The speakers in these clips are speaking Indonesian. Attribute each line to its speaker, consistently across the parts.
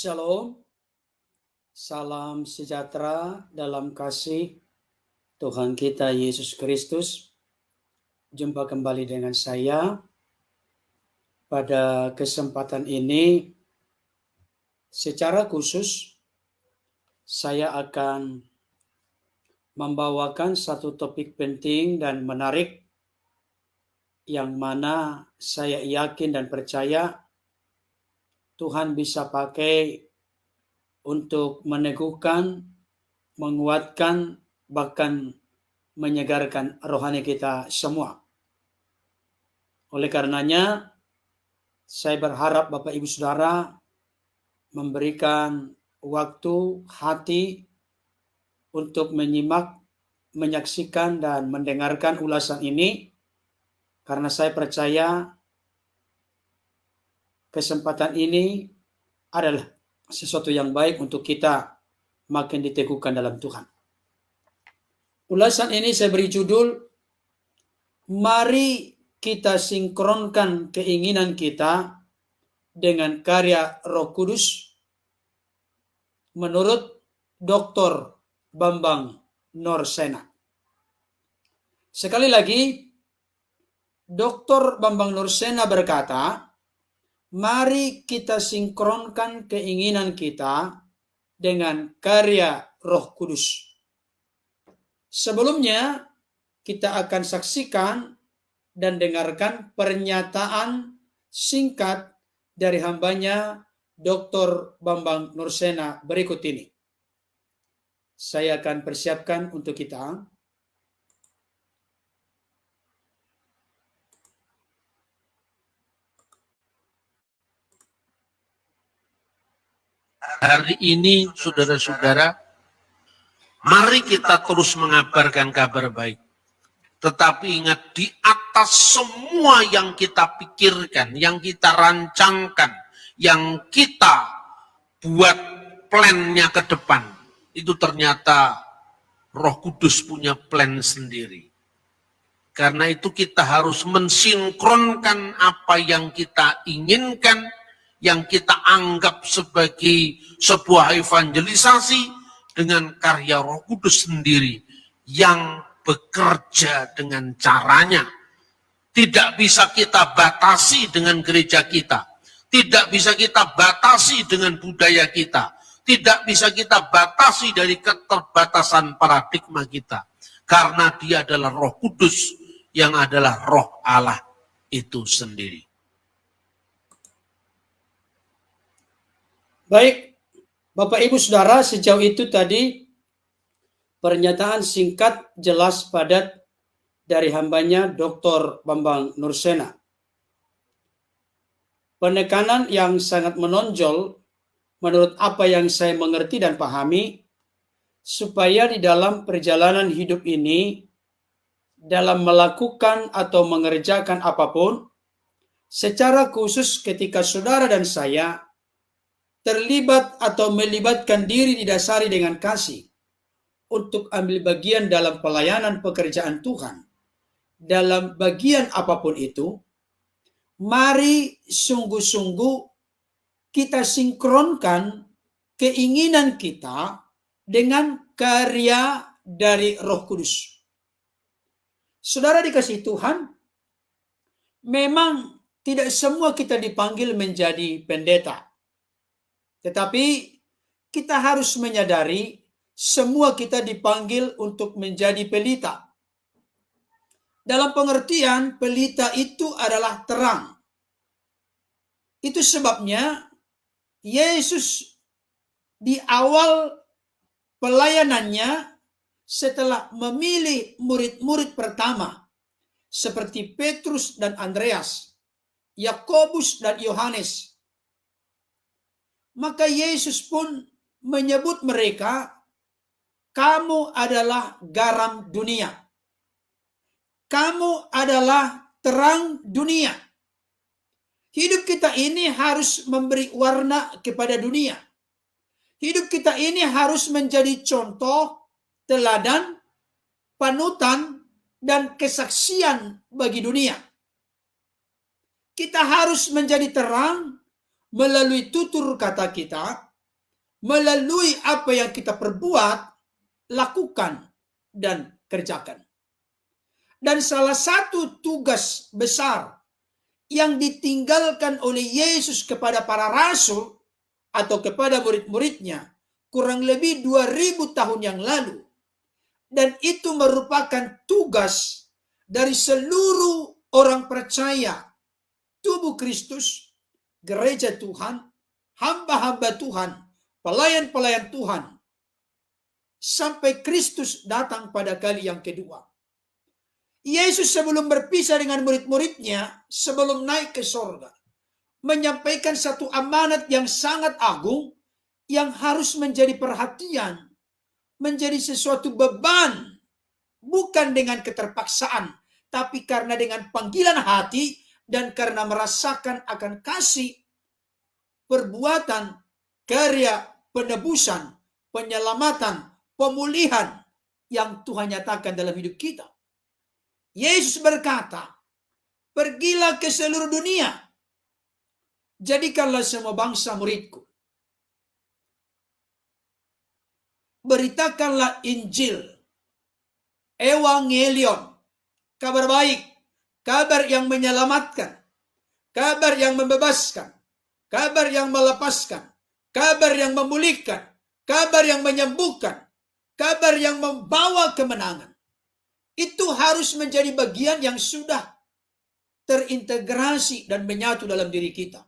Speaker 1: Shalom, salam sejahtera dalam kasih Tuhan kita Yesus Kristus. Jumpa kembali dengan saya. Pada kesempatan ini, secara khusus saya akan membawakan satu topik penting dan menarik yang mana saya yakin dan percaya Tuhan bisa pakai untuk meneguhkan, menguatkan, bahkan menyegarkan rohani kita semua. Oleh karenanya, saya berharap Bapak Ibu Saudara memberikan waktu, hati untuk menyimak, menyaksikan, dan mendengarkan ulasan ini, karena saya percaya kesempatan ini adalah sesuatu yang baik untuk kita makin diteguhkan dalam Tuhan. Ulasan ini saya beri judul, Mari kita sinkronkan keinginan kita dengan karya Roh Kudus menurut Dr. Bambang Norsena. Sekali lagi, Dr. Bambang Norsena berkata, mari kita sinkronkan keinginan kita dengan karya Roh Kudus. Sebelumnya, kita akan saksikan dan dengarkan pernyataan singkat dari hambanya Dr. Bambang Norsena berikut ini. Saya akan persiapkan untuk kita.
Speaker 2: Hari ini, saudara-saudara, mari kita terus mengabarkan kabar baik. Tetapi ingat, di atas semua yang kita pikirkan, yang kita rancangkan, yang kita buat plannya ke depan, itu ternyata Roh Kudus punya plan sendiri. Karena itu kita harus mensinkronkan apa yang kita inginkan, yang kita anggap sebagai sebuah evangelisasi dengan karya Roh Kudus sendiri yang bekerja dengan caranya. Tidak bisa kita batasi dengan gereja kita, tidak bisa kita batasi dengan budaya kita, tidak bisa kita batasi dari keterbatasan paradigma kita, karena dia adalah Roh Kudus yang adalah Roh Allah itu sendiri.
Speaker 1: Baik, Bapak Ibu Saudara, sejauh itu tadi pernyataan singkat, jelas, padat dari hambanya Dr. Bambang Norsena. Penekanan yang sangat menonjol menurut apa yang saya mengerti dan pahami, supaya di dalam perjalanan hidup ini, dalam melakukan atau mengerjakan apapun, secara khusus ketika saudara dan saya terlibat atau melibatkan diri didasari dengan kasih untuk ambil bagian dalam pelayanan pekerjaan Tuhan, dalam bagian apapun itu, mari sungguh-sungguh kita sinkronkan keinginan kita dengan karya dari Roh Kudus. Saudara dikasihi Tuhan, memang tidak semua kita dipanggil menjadi pendeta. Tetapi kita harus menyadari semua kita dipanggil untuk menjadi pelita. Dalam pengertian, pelita itu adalah terang. Itu sebabnya Yesus di awal pelayanannya, setelah memilih murid-murid pertama seperti Petrus dan Andreas, Yakobus dan Yohanes, maka Yesus pun menyebut mereka, kamu adalah garam dunia. Kamu adalah terang dunia. Hidup kita ini harus memberi warna kepada dunia. Hidup kita ini harus menjadi contoh, teladan, panutan, dan kesaksian bagi dunia. Kita harus menjadi terang melalui tutur kata kita, melalui apa yang kita perbuat, lakukan, dan kerjakan. Dan salah satu tugas besar yang ditinggalkan oleh Yesus kepada para rasul atau kepada murid-muridnya kurang lebih 2000 tahun yang lalu. Dan itu merupakan tugas dari seluruh orang percaya, tubuh Kristus, gereja Tuhan, hamba-hamba Tuhan, pelayan-pelayan Tuhan, sampai Kristus datang pada kali yang kedua. Yesus sebelum berpisah dengan murid-muridnya, sebelum naik ke sorga, menyampaikan satu amanat yang sangat agung, yang harus menjadi perhatian, menjadi sesuatu beban, bukan dengan keterpaksaan, tapi karena dengan panggilan hati dan karena merasakan akan kasih, perbuatan, karya, penebusan, penyelamatan, pemulihan yang Tuhan nyatakan dalam hidup kita. Yesus berkata, pergilah ke seluruh dunia, jadikanlah semua bangsa muridku. Beritakanlah Injil, Evangelion, kabar baik, kabar yang menyelamatkan, kabar yang membebaskan, kabar yang melepaskan, kabar yang memulihkan, kabar yang menyembuhkan, kabar yang membawa kemenangan. Itu harus menjadi bagian yang sudah terintegrasi dan menyatu dalam diri kita.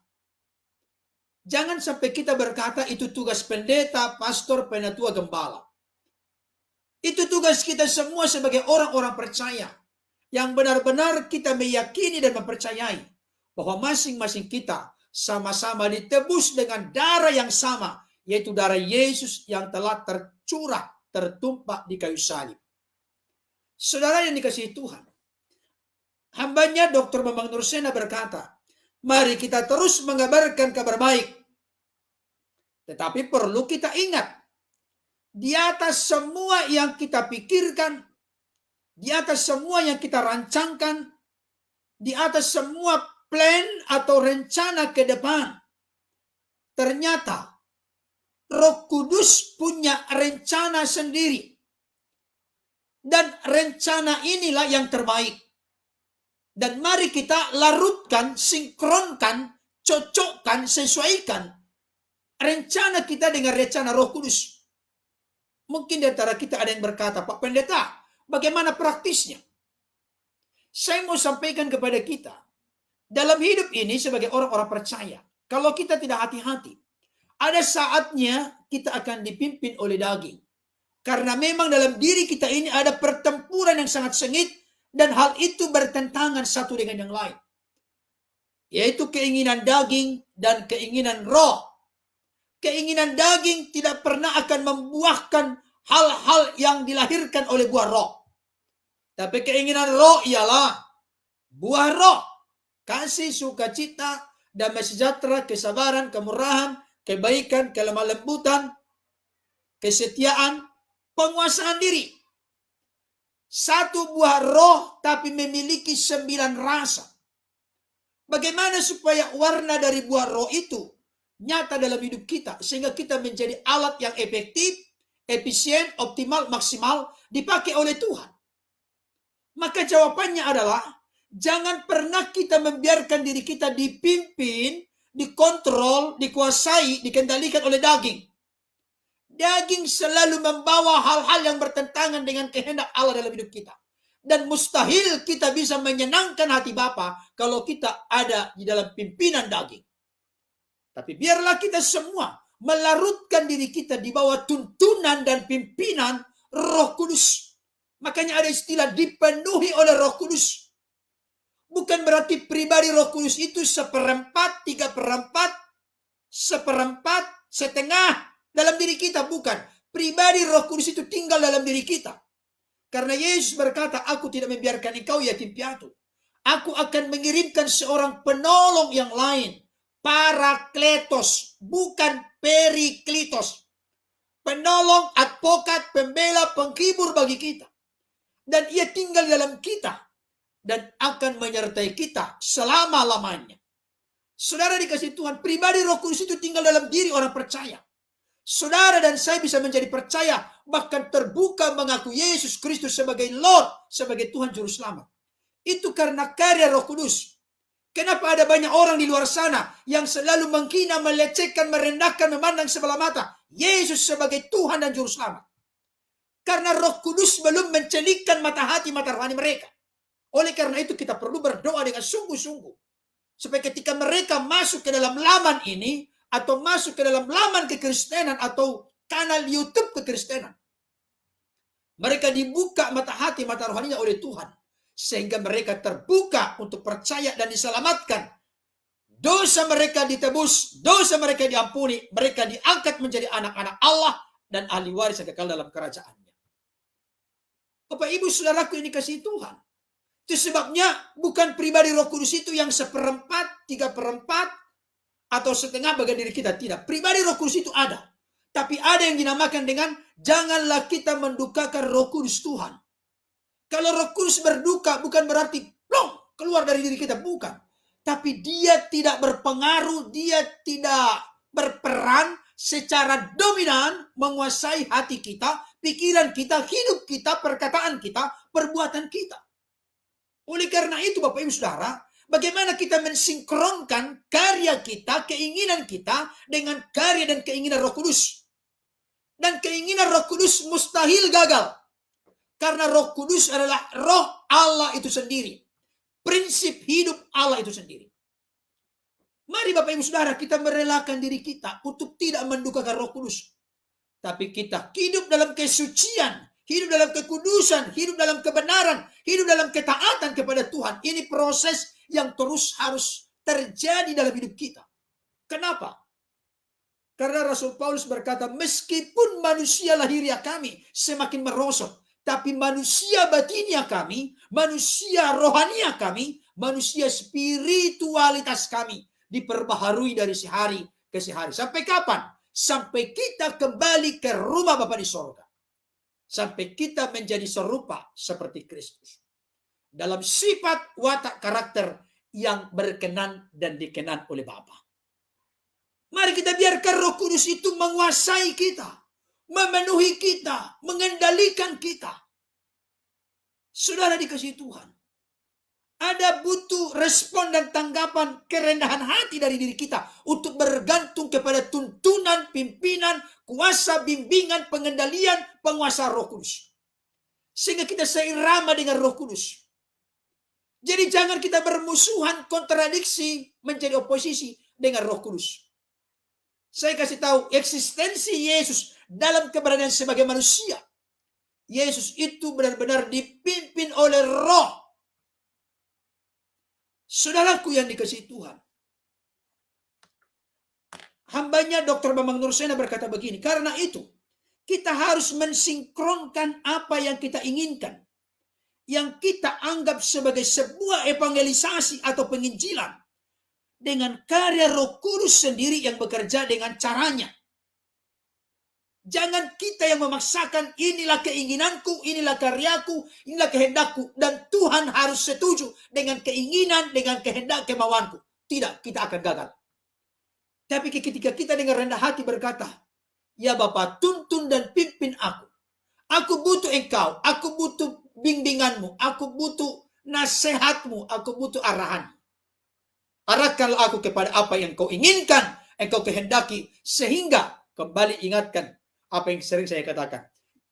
Speaker 1: Jangan sampai kita berkata itu tugas pendeta, pastor, penatua, gembala. Itu tugas kita semua sebagai orang-orang percaya yang benar-benar kita meyakini dan mempercayai bahwa masing-masing kita sama-sama ditebus dengan darah yang sama, yaitu darah Yesus yang telah tercurah, tertumpah di kayu salib. Saudara yang dikasihi Tuhan, hambanya Dr. Bambang Nursena berkata, mari kita terus mengabarkan kabar baik. Tetapi perlu kita ingat, di atas semua yang kita pikirkan, di atas semua yang kita rancangkan, di atas semua plan atau rencana ke depan, ternyata Roh Kudus punya rencana sendiri. Dan rencana inilah yang terbaik. Dan mari kita larutkan, sinkronkan, cocokkan, sesuaikan rencana kita dengan rencana Roh Kudus. Mungkin di antara kita ada yang berkata, Pak Pendeta, bagaimana praktisnya? Saya mau sampaikan kepada kita, dalam hidup ini sebagai orang-orang percaya, kalau kita tidak hati-hati, ada saatnya kita akan dipimpin oleh daging. Karena memang dalam diri kita ini ada pertempuran yang sangat sengit, dan hal itu bertentangan satu dengan yang lain. Yaitu keinginan daging dan keinginan roh. Keinginan daging tidak pernah akan membuahkan hal-hal yang dilahirkan oleh buah roh. Tapi keinginan roh ialah buah roh. Kasih, sukacita, damai sejahtera, kesabaran, kemurahan, kebaikan, kelemah lembutan, kesetiaan, penguasaan diri. Satu buah roh tapi memiliki 9 rasa. Bagaimana supaya warna dari buah roh itu nyata dalam hidup kita, sehingga kita menjadi alat yang efektif, efisien, optimal, maksimal, dipakai oleh Tuhan? Maka jawabannya adalah, jangan pernah kita membiarkan diri kita dipimpin, dikontrol, dikuasai, dikendalikan oleh daging. Daging selalu membawa hal-hal yang bertentangan dengan kehendak Allah dalam hidup kita. Dan mustahil kita bisa menyenangkan hati Bapa kalau kita ada di dalam pimpinan daging. Tapi biarlah kita semua melarutkan diri kita di bawah tuntunan dan pimpinan Roh Kudus. Makanya ada istilah dipenuhi oleh Roh Kudus. Bukan berarti pribadi Roh Kudus itu 1/4, 3/4, 1/4, setengah dalam diri kita. Bukan. Pribadi Roh Kudus itu tinggal dalam diri kita. Karena Yesus berkata, aku tidak membiarkan engkau yatim piatu. Aku akan mengirimkan seorang penolong yang lain. Parakletos, bukan periklitos. Penolong, advokat, pembela, penghibur bagi kita. Dan ia tinggal dalam kita. Dan akan menyertai kita selama-lamanya. Saudara dikasih Tuhan, pribadi Roh Kudus itu tinggal dalam diri orang percaya. saudara dan saya bisa menjadi percaya, bahkan terbuka mengaku Yesus Kristus sebagai Lord, sebagai Tuhan Juru Selamat. Itu karena karya Roh Kudus. Kenapa ada banyak orang di luar sana yang selalu menghina, melecehkan, merendahkan, memandang sebelah mata Yesus sebagai Tuhan dan Juru Selamat? Karena Roh Kudus belum mencelikkan mata hati, mata rohani mereka. Oleh karena itu kita perlu berdoa dengan sungguh-sungguh. Supaya ketika mereka masuk ke dalam laman ini, atau masuk ke dalam laman kekristenan, atau kanal YouTube kekristenan, mereka dibuka mata hati, mata rohaninya oleh Tuhan. Sehingga mereka terbuka untuk percaya dan diselamatkan. Dosa mereka ditebus, dosa mereka diampuni, mereka diangkat menjadi anak-anak Allah dan ahli waris yang kekal dalam kerajaannya. Bapak Ibu Saudaraku ini kasih Tuhan. Itu sebabnya bukan pribadi Roh Kudus itu yang 1/4, 3/4, atau setengah bagian diri kita. Tidak. Pribadi Roh Kudus itu ada. Tapi ada yang dinamakan dengan janganlah kita mendukakan Roh Kudus Tuhan. Kalau Roh Kudus berduka bukan berarti plong keluar dari diri kita, bukan. Tapi dia tidak berpengaruh, dia tidak berperan secara dominan menguasai hati kita, pikiran kita, hidup kita, perkataan kita, perbuatan kita. Oleh karena itu Bapak Ibu Saudara, bagaimana kita mensinkronkan karya kita, keinginan kita dengan karya dan keinginan Roh Kudus. Dan keinginan Roh Kudus mustahil gagal. Karena Roh Kudus adalah roh Allah itu sendiri. Prinsip hidup Allah itu sendiri. Mari Bapak Ibu Saudara, kita merelakan diri kita untuk tidak mendukakan Roh Kudus. Tapi kita hidup dalam kesucian, hidup dalam kekudusan, hidup dalam kebenaran, hidup dalam ketaatan kepada Tuhan. Ini proses yang terus harus terjadi dalam hidup kita. Kenapa? Karena Rasul Paulus berkata, meskipun manusia lahiriah kami semakin merosot, tapi manusia batinia kami, manusia rohania kami, manusia spiritualitas kami diperbaharui dari sehari ke sehari. Sampai kapan? Sampai kita kembali ke rumah Bapa di sorga. Sampai kita menjadi serupa seperti Kristus. Dalam sifat, watak, karakter yang berkenan dan dikenan oleh Bapa. Mari kita biarkan Roh Kudus itu menguasai kita, memenuhi kita, mengendalikan kita. Saudara dikasihi Tuhan, ada butuh respon dan tanggapan kerendahan hati dari diri kita untuk bergantung kepada tuntunan, pimpinan, kuasa, bimbingan, pengendalian, penguasa Roh Kudus. Sehingga kita seirama dengan Roh Kudus. Jadi jangan kita bermusuhan, kontradiksi, menjadi oposisi dengan Roh Kudus. Saya kasih tahu eksistensi Yesus dalam keberadaan sebagai manusia. Yesus itu benar-benar dipimpin oleh Roh. Saudaraku yang dikasihi Tuhan, hambanya Dr. Bambang Nursena berkata begini, karena itu kita harus mensinkronkan apa yang kita inginkan, yang kita anggap sebagai sebuah evangelisasi atau penginjilan, dengan karya Roh Kudus sendiri yang bekerja dengan caranya. Jangan kita yang memaksakan, inilah keinginanku, inilah karyaku, inilah kehendakku, dan Tuhan harus setuju dengan keinginan, dengan kehendak, kemauanku. Tidak, kita akan gagal. Tapi ketika kita dengan rendah hati berkata, ya Bapa, tuntun dan pimpin aku. Aku butuh engkau, aku butuh bimbinganmu, aku butuh nasihatmu, aku butuh arahanmu. Arahkanlah aku kepada apa yang kau inginkan, engkau kehendaki, sehingga kembali ingatkan apa yang sering saya katakan.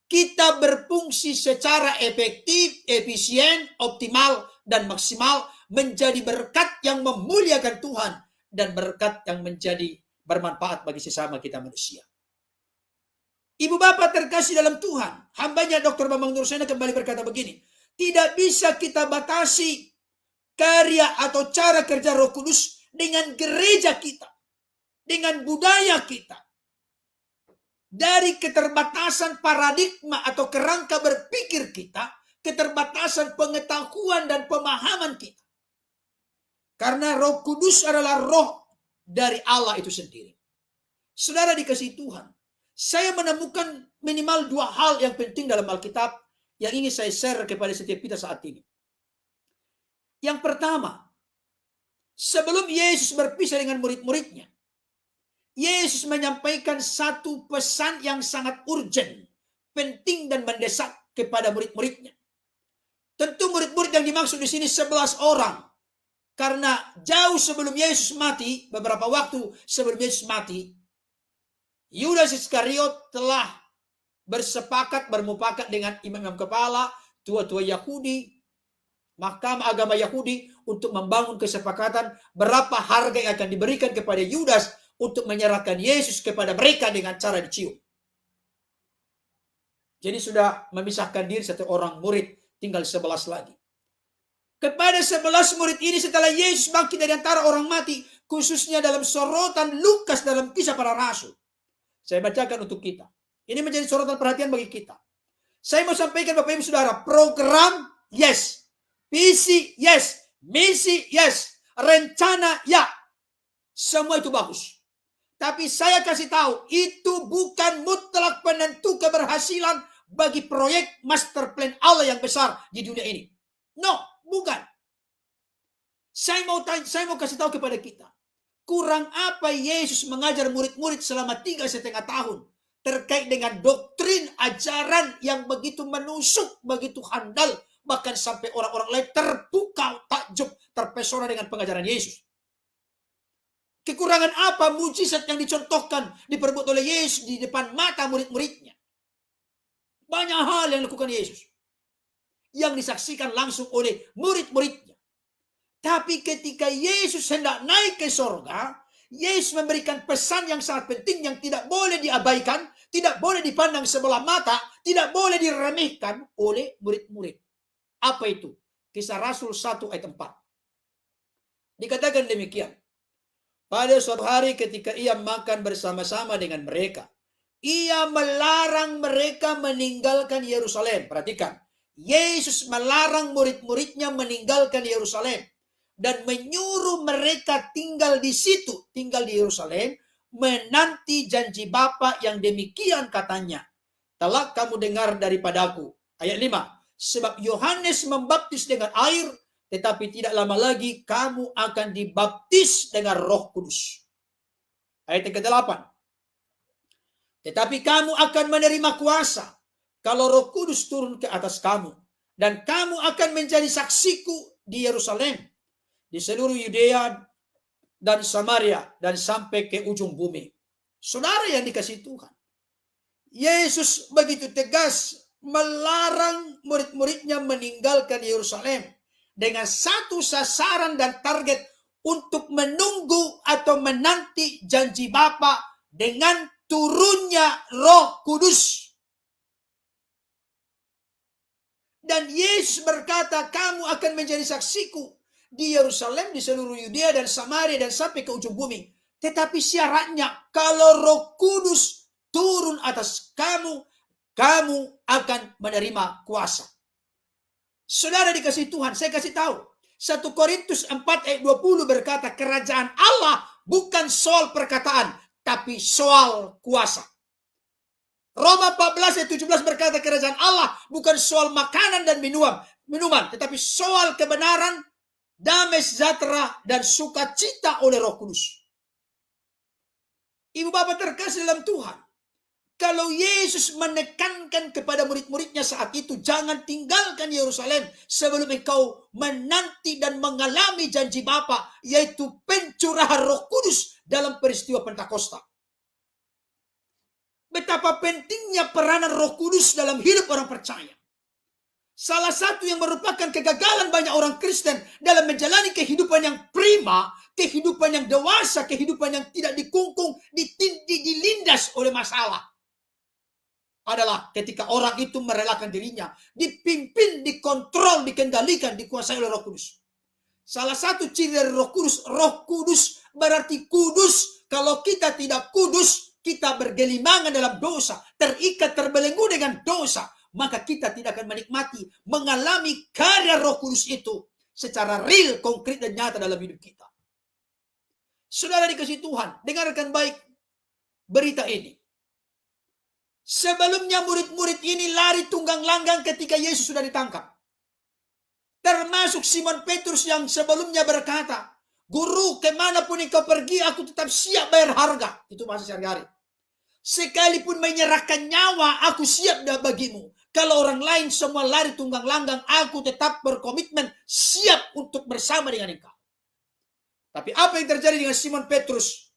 Speaker 1: Kita berfungsi secara efektif, efisien, optimal, dan maksimal menjadi berkat yang memuliakan Tuhan dan berkat yang menjadi bermanfaat bagi sesama kita manusia. Ibu bapak terkasih dalam Tuhan, hambanya Dr. Bambang Nursena kembali berkata begini, tidak bisa kita batasi karya atau cara kerja Roh Kudus dengan gereja kita, dengan budaya kita. Dari keterbatasan paradigma atau kerangka berpikir kita, keterbatasan pengetahuan dan pemahaman kita. Karena Roh Kudus adalah roh dari Allah itu sendiri. Saudara dikasihi Tuhan, saya menemukan minimal 2 hal yang penting dalam Alkitab yang ingin saya share kepada setiap kita saat ini. Yang pertama, sebelum Yesus berpisah dengan murid-muridnya, Yesus menyampaikan satu pesan yang sangat urgent, penting dan mendesak kepada murid-muridnya. Tentu murid-murid yang dimaksud di sini 11 orang. Karena jauh sebelum Yesus mati, beberapa waktu sebelum Yesus mati, Yudas Iskariot telah bersepakat, bermufakat dengan imam-imam kepala, tua-tua Yahudi, mahkamah agama Yahudi untuk membangun kesepakatan berapa harga yang akan diberikan kepada Yudas untuk menyerahkan Yesus kepada mereka dengan cara dicium. Jadi sudah memisahkan diri satu orang murid, tinggal 11 lagi. Kepada 11 murid ini setelah Yesus bangkit dari antara orang mati, khususnya dalam sorotan Lukas dalam Kisah Para Rasul. Saya bacakan untuk kita. Ini menjadi sorotan perhatian bagi kita. Saya mau sampaikan Bapak Ibu Saudara, program yes, visi yes, misi yes, rencana ya. Semua itu bagus. Tapi saya kasih tahu, itu bukan mutlak penentu keberhasilan bagi proyek master plan Allah yang besar di dunia ini. No, bukan. Saya mau kasih tahu kepada kita, kurang apa Yesus mengajar murid-murid selama 3,5 tahun terkait dengan doktrin ajaran yang begitu menusuk, begitu handal, bahkan sampai orang-orang lain terpukau, takjub, terpesona dengan pengajaran Yesus. Kekurangan apa mujizat yang dicontohkan, diperbuat oleh Yesus di depan mata murid-muridnya? Banyak hal yang dilakukan Yesus yang disaksikan langsung oleh murid-muridnya. Tapi ketika Yesus hendak naik ke sorga, Yesus memberikan pesan yang sangat penting yang tidak boleh diabaikan, tidak boleh dipandang sebelah mata, tidak boleh diremehkan oleh murid-murid. Apa itu? Kisah Rasul 1 ayat 4. Dikatakan demikian. Pada suatu hari ketika ia makan bersama-sama dengan mereka, ia melarang mereka meninggalkan Yerusalem. Perhatikan, Yesus melarang murid-muridnya meninggalkan Yerusalem dan menyuruh mereka tinggal di situ, tinggal di Yerusalem, menanti janji Bapa yang demikian katanya. Telah kamu dengar daripadaku. Ayat 5. Sebab Yohanes membaptis dengan air, tetapi tidak lama lagi kamu akan dibaptis dengan Roh Kudus. Ayat ke-8. Tetapi kamu akan menerima kuasa kalau Roh Kudus turun ke atas kamu, dan kamu akan menjadi saksiku di Yerusalem, di seluruh Yudea dan Samaria, dan sampai ke ujung bumi. Saudara yang dikasihi Tuhan, Yesus begitu tegas melarang murid-muridnya meninggalkan Yerusalem dengan satu sasaran dan target untuk menunggu atau menanti janji Bapa dengan turunnya Roh Kudus. Dan Yesus berkata, kamu akan menjadi saksiku di Yerusalem, di seluruh Yudea dan Samaria, dan sampai ke ujung bumi. Tetapi syaratnya, kalau Roh Kudus turun atas kamu, kamu akan menerima kuasa. Saudara dikasih Tuhan, saya kasih tahu. 1 Korintus 4 ayat 20 berkata, kerajaan Allah bukan soal perkataan, tapi soal kuasa. Roma 14 ayat 17 berkata, kerajaan Allah bukan soal makanan dan minuman, tetapi soal kebenaran, damai sejahtera, dan sukacita oleh Roh Kudus. Ibu bapak terkasih dalam Tuhan, kalau Yesus menekankan kepada murid-muridnya saat itu, jangan tinggalkan Yerusalem sebelum engkau menanti dan mengalami janji Bapa, yaitu pencurahan Roh Kudus dalam peristiwa Pentakosta. Betapa pentingnya peranan Roh Kudus dalam hidup orang percaya. Salah satu yang merupakan kegagalan banyak orang Kristen dalam menjalani kehidupan yang prima, kehidupan yang dewasa, kehidupan yang tidak dikungkung, dilindas oleh masalah, adalah ketika orang itu merelakan dirinya, dipimpin, dikontrol, dikendalikan, dikuasai oleh Roh Kudus. Salah satu ciri dari Roh Kudus berarti kudus. Kalau kita tidak kudus, kita bergelimangan dalam dosa, terikat, terbelenggu dengan dosa, maka kita tidak akan menikmati, mengalami karya Roh Kudus itu secara real, konkret, dan nyata dalam hidup kita. Saudara dikasih Tuhan, dengarkan baik berita ini. Sebelumnya murid-murid ini lari tunggang langgang ketika Yesus sudah ditangkap. Termasuk Simon Petrus yang sebelumnya berkata Guru, kemanapun engkau pergi, aku tetap siap bayar harga. Itu bahasa sehari-hari. Sekalipun menyerahkan nyawa, aku siap bagimu. Kalau orang lain semua lari tunggang langgang, aku tetap berkomitmen siap untuk bersama dengan engkau. Tapi apa yang terjadi dengan Simon Petrus?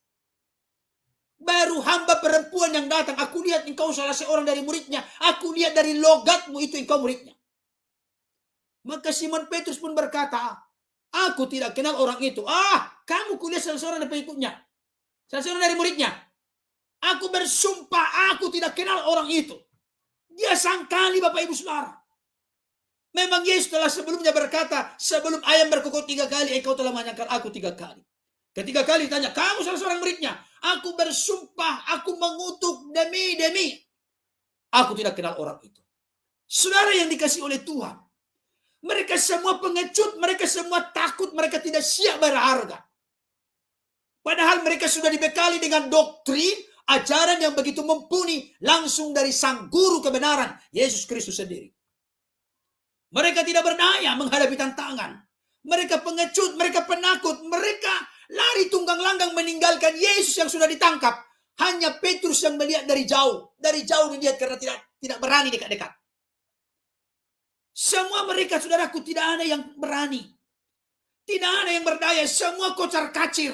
Speaker 1: Baru hamba perempuan yang datang, aku lihat engkau salah seorang dari muridnya. Aku lihat dari logatmu itu engkau muridnya. Maka Simon Petrus pun berkata, aku tidak kenal orang itu. Kamu kulihat salah seorang dari pengikutnya. Salah seorang dari muridnya. Aku bersumpah, aku tidak kenal orang itu. Dia sangkali, Bapak Ibu Saudara. Memang Yesus telah sebelumnya berkata, sebelum ayam berkokok 3 kali, engkau telah menyangkal aku 3 kali. Ketiga kali ditanya, kamu salah seorang muridnya. Aku bersumpah, aku mengutuk demi. Aku tidak kenal orang itu. Saudara yang dikasih oleh Tuhan. Mereka semua pengecut, mereka semua takut, mereka tidak siap bayar harga. Padahal mereka sudah dibekali dengan doktrin, ajaran yang begitu mumpuni, langsung dari sang guru kebenaran, Yesus Kristus sendiri. Mereka tidak berdaya menghadapi tantangan. Mereka pengecut, mereka penakut, mereka lari tunggang langgang meninggalkan Yesus yang sudah ditangkap. Hanya Petrus yang melihat dari jauh. Dari jauh dilihat karena tidak berani dekat-dekat. Semua mereka, saudaraku, tidak ada yang berani. Tidak ada yang berdaya. Semua kocar kacir.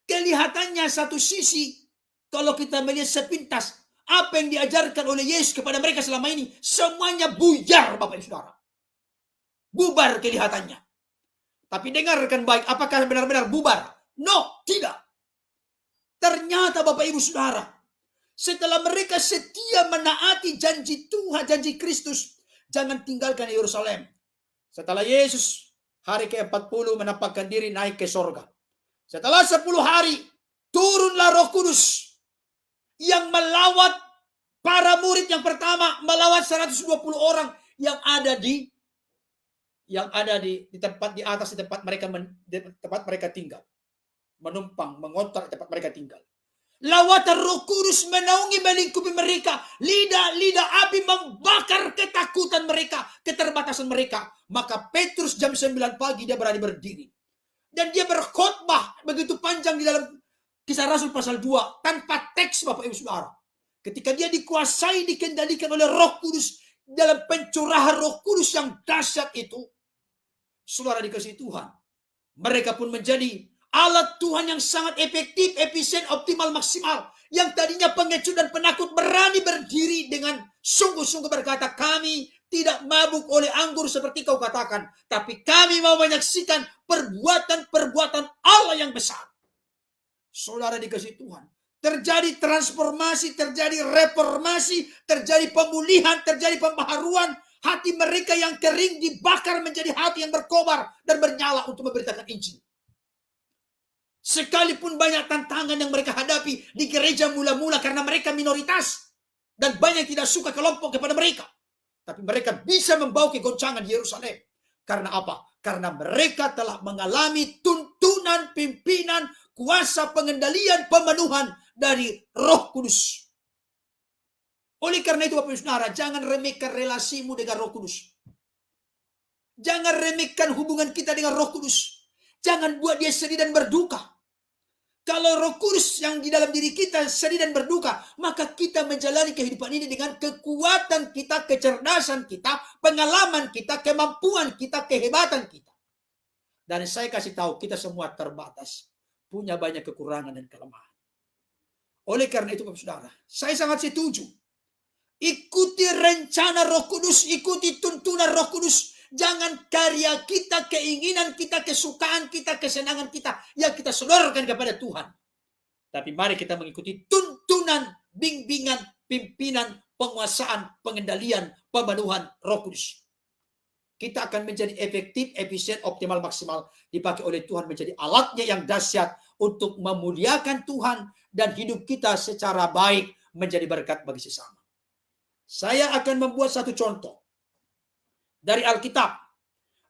Speaker 1: Kelihatannya satu sisi, kalau kita melihat sepintas, apa yang diajarkan oleh Yesus kepada mereka selama ini, semuanya buyar, Bapak Ibu Saudara. Bubar kelihatannya. Tapi dengarkan baik, apakah benar-benar bubar? No, tidak. Ternyata Bapak Ibu Saudara, setelah mereka setia menaati janji Tuhan, janji Kristus, jangan tinggalkan Yerusalem. Setelah Yesus hari ke-40 menampakkan diri naik ke sorga. Setelah 10 hari, turunlah Roh Kudus yang melawat para murid yang pertama, melawat 120 orang yang ada di tempat di atas, di tempat mereka tinggal. Menumpang, mengontrak tempat mereka tinggal. Lawatan Roh Kudus menaungi, melingkupi mereka. Lidah api membakar ketakutan mereka, keterbatasan mereka. Maka Petrus jam 9 pagi dia berani berdiri. Dan dia berkhotbah begitu panjang di dalam Kisah Rasul pasal 2. Tanpa teks, Bapak Ibu Saudara. Ketika dia dikuasai, dikendalikan oleh Roh Kudus. Dalam pencurahan Roh Kudus yang dahsyat itu. Saudara dikasih Tuhan. Mereka pun menjadi alat Tuhan yang sangat efektif, efisien, optimal, maksimal. Yang tadinya pengecut dan penakut berani berdiri dengan sungguh-sungguh berkata, kami tidak mabuk oleh anggur seperti kau katakan. Tapi kami mau menyaksikan perbuatan-perbuatan Allah yang besar. Saudara dikasih Tuhan. Terjadi transformasi, terjadi reformasi, terjadi pemulihan, terjadi pembaharuan. Hati mereka yang kering dibakar menjadi hati yang berkobar dan bernyala untuk memberitakan Injil. Sekalipun banyak tantangan yang mereka hadapi di gereja mula-mula karena mereka minoritas dan banyak tidak suka kelompok kepada mereka. Tapi mereka bisa membawa kegoncangan di Yerusalem. Karena apa? Karena mereka telah mengalami tuntunan, pimpinan, kuasa pengendalian, pemenuhan dari Roh Kudus. Oleh karena itu Bapak Ibu Saudara, jangan remehkan relasimu dengan Roh Kudus. Jangan remehkan hubungan kita dengan Roh Kudus. Jangan buat dia sedih dan berduka. Kalau Roh Kudus yang di dalam diri kita sedih dan berduka, maka kita menjalani kehidupan ini dengan kekuatan kita, kecerdasan kita, pengalaman kita, kemampuan kita, kehebatan kita. Dan saya kasih tahu, kita semua terbatas, punya banyak kekurangan dan kelemahan. Oleh karena itu Bapak Saudara, saya sangat setuju. Ikuti rencana Roh Kudus, ikuti tuntunan Roh Kudus. Jangan karya kita, keinginan kita, kesukaan kita, kesenangan kita yang kita sodorkan kepada Tuhan. Tapi mari kita mengikuti tuntunan, bimbingan, pimpinan, penguasaan, pengendalian, pemenuhan Roh Kudus. Kita akan menjadi efektif, efisien, optimal, maksimal. Dipakai oleh Tuhan menjadi alatnya yang dahsyat untuk memuliakan Tuhan dan hidup kita secara baik menjadi berkat bagi sesama. Saya akan membuat satu contoh dari Alkitab.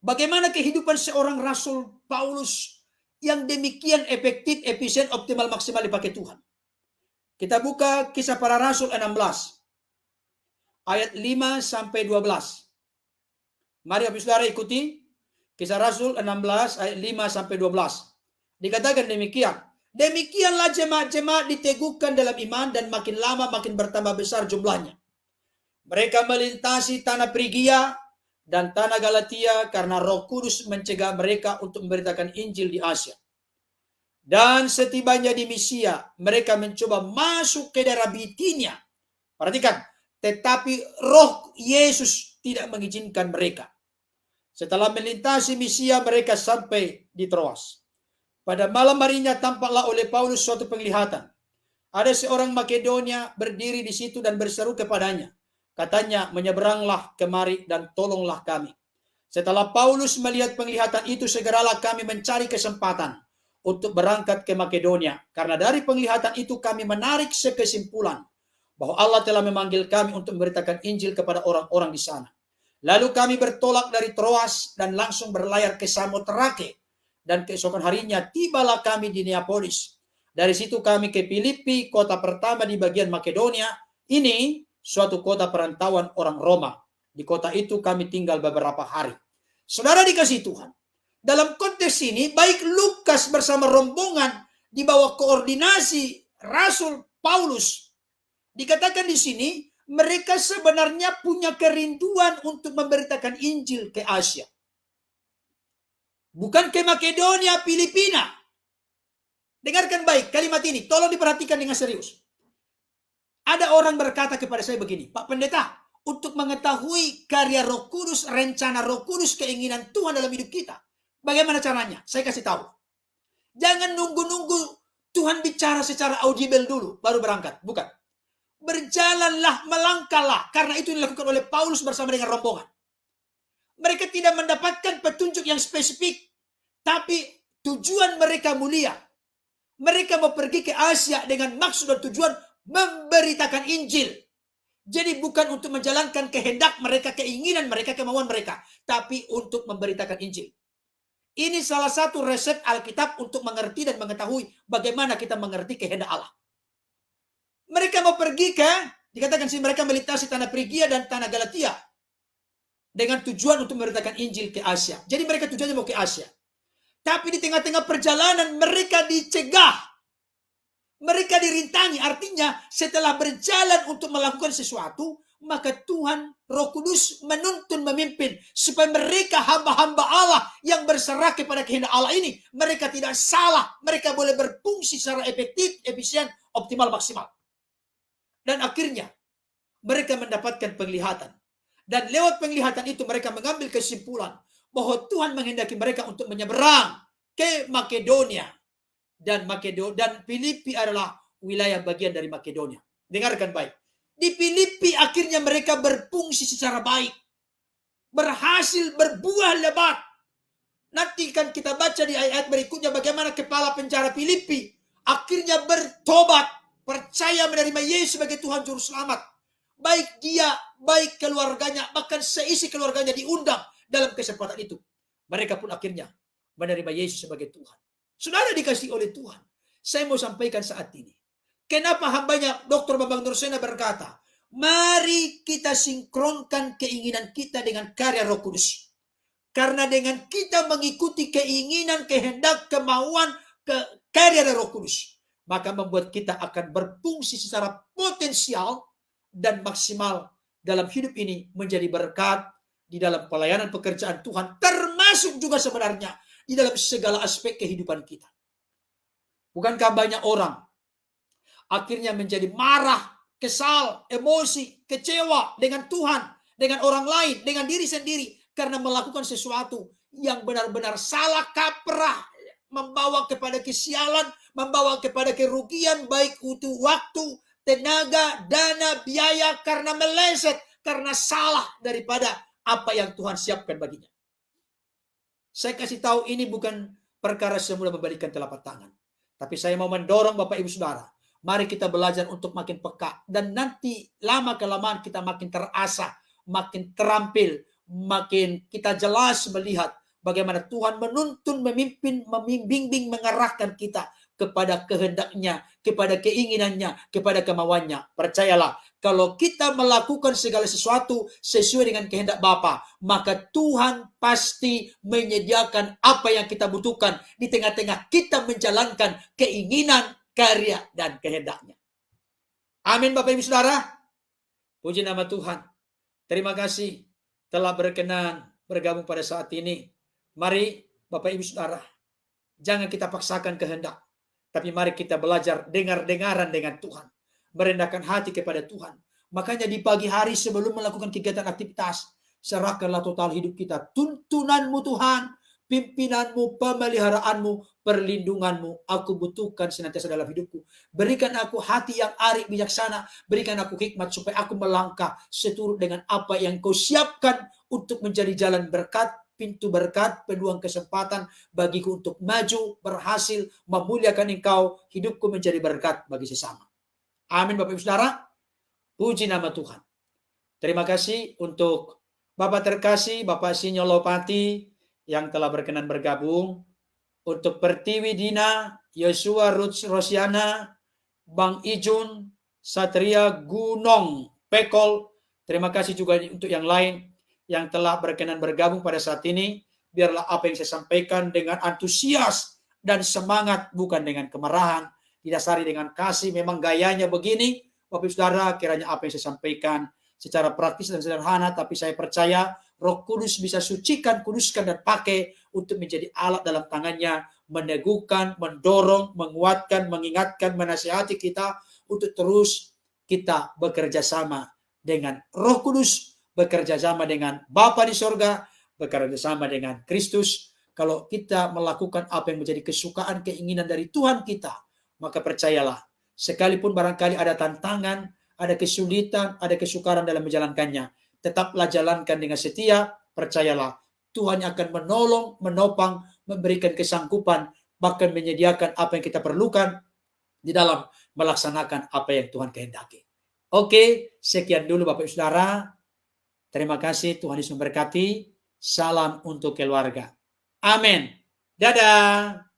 Speaker 1: Bagaimana kehidupan seorang Rasul Paulus yang demikian efektif, efisien, optimal, maksimal dipakai Tuhan. Kita buka Kisah Para Rasul 16. Ayat 5 sampai 12. Mari Bapak Saudara ikuti. Kisah Rasul 16 ayat 5 sampai 12. Dikatakan demikian. Demikianlah jemaat-jemaat diteguhkan dalam iman dan makin lama makin bertambah besar jumlahnya. Mereka melintasi tanah Frigia dan tanah Galatia karena Roh Kudus mencegah mereka untuk memberitakan Injil di Asia. Dan setibanya di Misia, mereka mencoba masuk ke daerah Bitinia. Perhatikan, tetapi Roh Yesus tidak mengizinkan mereka. Setelah melintasi Misia, mereka sampai di Troas. Pada malam harinya tampaklah oleh Paulus suatu penglihatan. Ada seorang Makedonia berdiri di situ dan berseru kepadanya. Katanya, menyeberanglah kemari dan tolonglah kami. Setelah Paulus melihat penglihatan itu, segeralah kami mencari kesempatan untuk berangkat ke Makedonia. Karena dari penglihatan itu kami menarik kesimpulan bahwa Allah telah memanggil kami untuk memberitakan Injil kepada orang-orang di sana. Lalu kami bertolak dari Troas dan langsung berlayar ke Samotrake. Dan keesokan harinya tibalah kami di Neapolis. Dari situ kami ke Filipi, kota pertama di bagian Makedonia. Ini suatu kota perantauan orang Roma. Di kota itu kami tinggal beberapa hari. Saudara dikasih Tuhan, dalam konteks ini baik Lukas bersama rombongan di bawah koordinasi Rasul Paulus, dikatakan di sini mereka sebenarnya punya kerinduan untuk memberitakan Injil ke Asia. Bukan ke Makedonia, Filipina. Dengarkan baik kalimat ini, tolong diperhatikan dengan serius. Ada orang berkata kepada saya begini, Pak Pendeta, untuk mengetahui karya Roh Kudus, rencana Roh Kudus, keinginan Tuhan dalam hidup kita, bagaimana caranya? Saya kasih tahu. Jangan nunggu-nunggu Tuhan bicara secara audible dulu, baru berangkat. Bukan. Berjalanlah, melangkahlah. Karena itu dilakukan oleh Paulus bersama dengan rombongan. Mereka tidak mendapatkan petunjuk yang spesifik, tapi tujuan mereka mulia. Mereka mau pergi ke Asia dengan maksud dan tujuan memberitakan Injil. Jadi bukan untuk menjalankan kehendak mereka, keinginan mereka, kemauan mereka, tapi untuk memberitakan Injil. Ini salah satu resep Alkitab untuk mengerti dan mengetahui bagaimana kita mengerti kehendak Allah. Mereka mau pergi ke, dikatakan sih mereka melintasi tanah Frigia dan tanah Galatia dengan tujuan untuk memberitakan Injil ke Asia. Jadi mereka tujuannya mau ke Asia. Tapi di tengah-tengah perjalanan mereka dicegah. Mereka dirintangi. Artinya setelah berjalan untuk melakukan sesuatu, maka Tuhan Roh Kudus menuntun, memimpin supaya mereka hamba-hamba Allah yang berserah kepada kehendak Allah ini, mereka tidak salah, mereka boleh berfungsi secara efektif, efisien, optimal, maksimal. Dan akhirnya mereka mendapatkan penglihatan. Dan lewat penglihatan itu mereka mengambil kesimpulan bahwa Tuhan menghendaki mereka untuk menyeberang ke Makedonia. Dan Filipi adalah wilayah bagian dari Makedonia. Dengarkan baik. Di Filipi akhirnya mereka berfungsi secara baik. Berhasil berbuah lebat. Nanti kan kita baca di ayat berikutnya bagaimana kepala penjara Filipi akhirnya bertobat, percaya menerima Yesus sebagai Tuhan Juru Selamat. Baik dia, baik keluarganya, bahkan seisi keluarganya diundang dalam kesempatan itu. Mereka pun akhirnya menerima Yesus sebagai Tuhan. Saudara dikasih oleh Tuhan. Saya mau sampaikan saat ini. Kenapa hambanya Dr. Bambang Nursena berkata, mari kita sinkronkan keinginan kita dengan karya Roh Kudus. Karena dengan kita mengikuti keinginan, kehendak, kemauan, karya Roh Kudus, maka membuat kita akan berfungsi secara potensial dan maksimal dalam hidup ini menjadi berkat di dalam pelayanan pekerjaan Tuhan, termasuk juga sebenarnya di dalam segala aspek kehidupan kita. Bukankah banyak orang akhirnya menjadi marah, kesal, emosi, kecewa dengan Tuhan, dengan orang lain, dengan diri sendiri, karena melakukan sesuatu yang benar-benar salah kaprah, membawa kepada kesialan, membawa kepada kerugian, baik itu waktu, tenaga, dana, biaya, karena meleset, karena salah daripada apa yang Tuhan siapkan baginya. Saya kasih tahu ini bukan perkara semula membalikkan telapak tangan. Tapi saya mau mendorong Bapak Ibu Saudara, mari kita belajar untuk makin peka. Dan nanti lama-kelamaan kita makin terasa, makin terampil, makin kita jelas melihat bagaimana Tuhan menuntun, memimpin, membimbing, mengarahkan kita kepada kehendaknya, kepada keinginannya, kepada kemauannya. Percayalah, kalau kita melakukan segala sesuatu sesuai dengan kehendak Bapa, maka Tuhan pasti menyediakan apa yang kita butuhkan di tengah-tengah kita menjalankan keinginan, karya, dan kehendaknya. Amin Bapak Ibu Saudara. Puji nama Tuhan. Terima kasih telah berkenan bergabung pada saat ini. Mari Bapak Ibu Saudara, jangan kita paksakan kehendak, tapi mari kita belajar dengar-dengaran dengan Tuhan, merendahkan hati kepada Tuhan. Makanya di pagi hari sebelum melakukan kegiatan aktivitas, serahkanlah total hidup kita. Tuntunanmu Tuhan, pimpinanmu, pemeliharaanmu, perlindunganmu, aku butuhkan senantiasa dalam hidupku. Berikan aku hati yang arif bijaksana, berikan aku hikmat supaya aku melangkah seturut dengan apa yang kau siapkan untuk menjadi jalan berkat, pintu berkat, peluang kesempatan bagiku untuk maju, berhasil, memuliakan Engkau, hidupku menjadi berkat bagi sesama. Amin Bapak Ibu Saudara. Puji nama Tuhan. Terima kasih untuk Bapak terkasih, Bapak Sinyolopati yang telah berkenan bergabung. Untuk Pertiwi Dina, Yosua Rosiana, Bang Ijun, Satria Gunong, Pekol. Terima kasih juga untuk yang lain yang telah berkenan bergabung pada saat ini. Biarlah apa yang saya sampaikan dengan antusias dan semangat, bukan dengan kemarahan, didasari dengan kasih. Memang gayanya begini, Bapak Ibu Saudara, kiranya apa yang saya sampaikan secara praktis dan sederhana, tapi saya percaya Roh Kudus bisa sucikan, kuduskan, dan pakai untuk menjadi alat dalam tangannya, meneguhkan, mendorong, menguatkan, mengingatkan, menasihati kita untuk terus kita bekerja sama dengan Roh Kudus, bekerja sama dengan Bapa di sorga, bekerja sama dengan Kristus. Kalau kita melakukan apa yang menjadi kesukaan, keinginan dari Tuhan kita, maka percayalah, sekalipun barangkali ada tantangan, ada kesulitan, ada kesukaran dalam menjalankannya, tetaplah jalankan dengan setia. Percayalah, Tuhan akan menolong, menopang, memberikan kesanggupan, bahkan menyediakan apa yang kita perlukan di dalam melaksanakan apa yang Tuhan kehendaki. Oke, sekian dulu Bapak Ibu Saudara. Terima kasih, Tuhan Yesus memberkati. Salam untuk keluarga. Amin. Dadah.